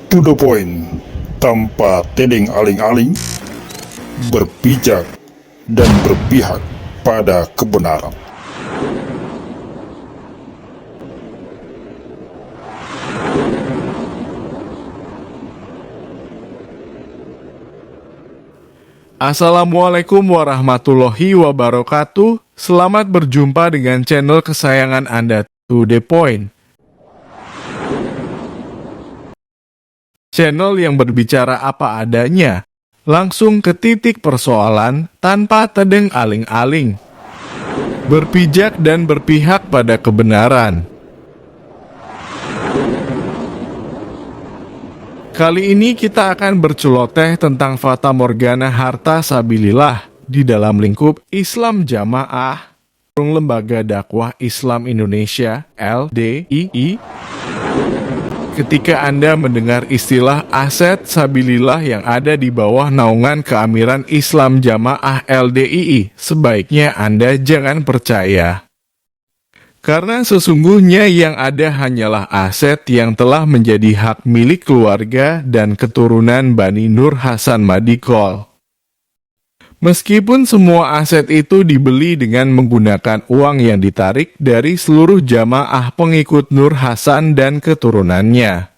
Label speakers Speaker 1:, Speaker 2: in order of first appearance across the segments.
Speaker 1: To the point, tanpa tedeng aling-aling, berpijak dan berpihak pada kebenaran.
Speaker 2: Assalamualaikum warahmatullahi wabarakatuh. Selamat berjumpa dengan channel kesayangan Anda, To The Point. Channel yang berbicara apa adanya, langsung ke titik persoalan tanpa tedeng aling-aling. Berpijak dan berpihak pada kebenaran. Kali ini kita akan berceloteh tentang fata morgana harta sabilillah di dalam lingkup Islam Jamaah, Lembaga Dakwah Islam Indonesia (LDII). Ketika Anda mendengar istilah aset sabilillah yang ada di bawah naungan keamiran Islam Jamaah LDII, sebaiknya Anda jangan percaya. Karena sesungguhnya yang ada hanyalah aset yang telah menjadi hak milik keluarga dan keturunan Bani Nur Hasan Madikol. Meskipun semua aset itu dibeli dengan menggunakan uang yang ditarik dari seluruh jamaah pengikut Nur Hasan dan keturunannya.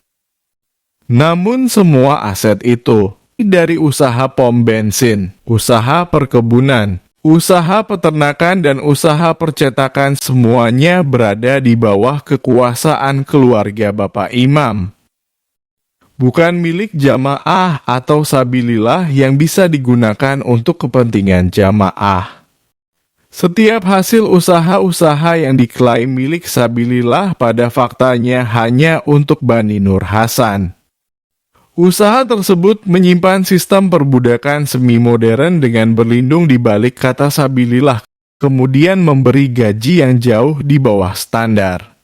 Speaker 2: Namun semua aset itu, dari usaha pom bensin, usaha perkebunan, usaha peternakan dan usaha percetakan semuanya berada di bawah kekuasaan keluarga Bapak Imam. Bukan milik jamaah atau sabilillah yang bisa digunakan untuk kepentingan jamaah. Setiap hasil usaha-usaha yang diklaim milik sabilillah pada faktanya hanya untuk Bani Nur Hasan. Usaha tersebut menyimpan sistem perbudakan semi-modern dengan berlindung di balik kata sabilillah, kemudian memberi gaji yang jauh di bawah standar.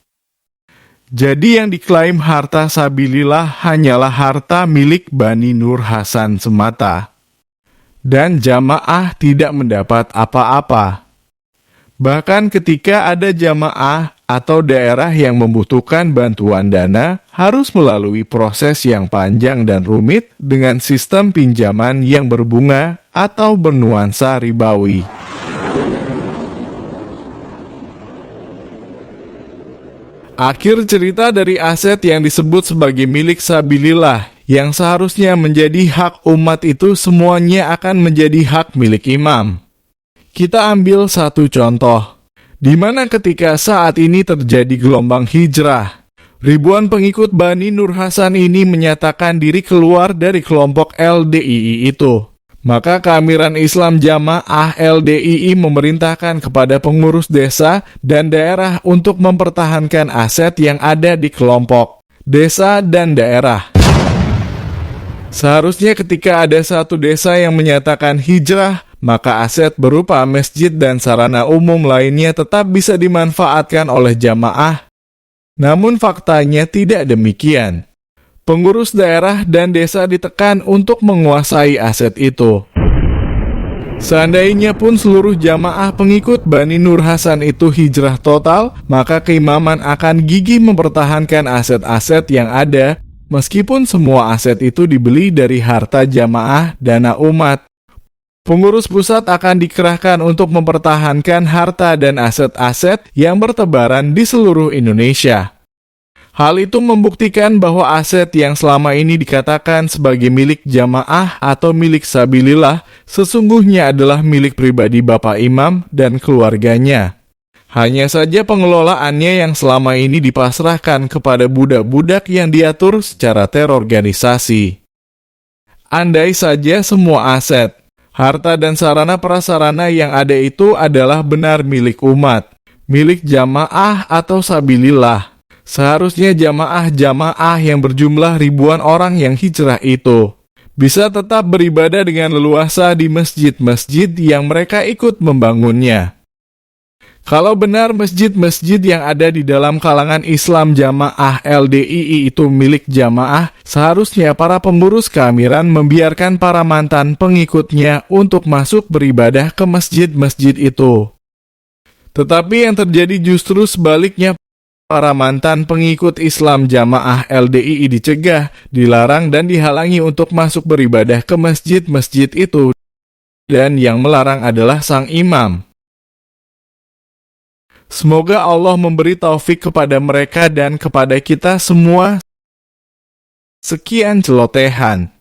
Speaker 2: Jadi yang diklaim harta sabilillah hanyalah harta milik Bani Nur Hasan semata. Dan jamaah tidak mendapat apa-apa. Bahkan ketika ada jamaah atau daerah yang membutuhkan bantuan dana, harus melalui proses yang panjang dan rumit dengan sistem pinjaman yang berbunga atau bernuansa ribawi. Akhir cerita dari aset yang disebut sebagai milik sabilillah, yang seharusnya menjadi hak umat itu semuanya akan menjadi hak milik imam. Kita ambil satu contoh, di mana ketika saat ini terjadi gelombang hijrah, ribuan pengikut Bani Nur Hasan ini menyatakan diri keluar dari kelompok LDII itu. Maka keamiran Islam Jamaah LDII memerintahkan kepada pengurus desa dan daerah untuk mempertahankan aset yang ada di kelompok desa dan daerah. Seharusnya ketika ada satu desa yang menyatakan hijrah, maka aset berupa masjid dan sarana umum lainnya tetap bisa dimanfaatkan oleh jamaah. Namun faktanya tidak demikian. Pengurus daerah dan desa ditekan untuk menguasai aset itu. Seandainya pun seluruh jamaah pengikut Bani Nur Hasan itu hijrah total, maka keimaman akan gigih mempertahankan aset-aset yang ada, meskipun semua aset itu dibeli dari harta jamaah dana umat. Pengurus pusat akan dikerahkan untuk mempertahankan harta dan aset-aset yang bertebaran di seluruh Indonesia. Hal itu membuktikan bahwa aset yang selama ini dikatakan sebagai milik jamaah atau milik sabilillah sesungguhnya adalah milik pribadi Bapak Imam dan keluarganya. Hanya saja pengelolaannya yang selama ini dipasrahkan kepada budak-budak yang diatur secara terorganisasi. Andai saja semua aset, harta dan sarana prasarana yang ada itu adalah benar milik umat, milik jamaah atau sabilillah, seharusnya jamaah-jamaah yang berjumlah ribuan orang yang hijrah itu bisa tetap beribadah dengan leluasa di masjid-masjid yang mereka ikut membangunnya. Kalau benar masjid-masjid yang ada di dalam kalangan Islam Jamaah LDII itu milik jamaah, seharusnya para pengurus keamiran membiarkan para mantan pengikutnya untuk masuk beribadah ke masjid-masjid itu. Tetapi yang terjadi justru sebaliknya.
Speaker 3: Para mantan pengikut Islam Jamaah LDII dicegah, dilarang dan dihalangi untuk masuk beribadah ke masjid-masjid itu, dan yang melarang adalah sang imam. Semoga Allah memberi taufik kepada mereka dan kepada kita semua. Sekian celotehan.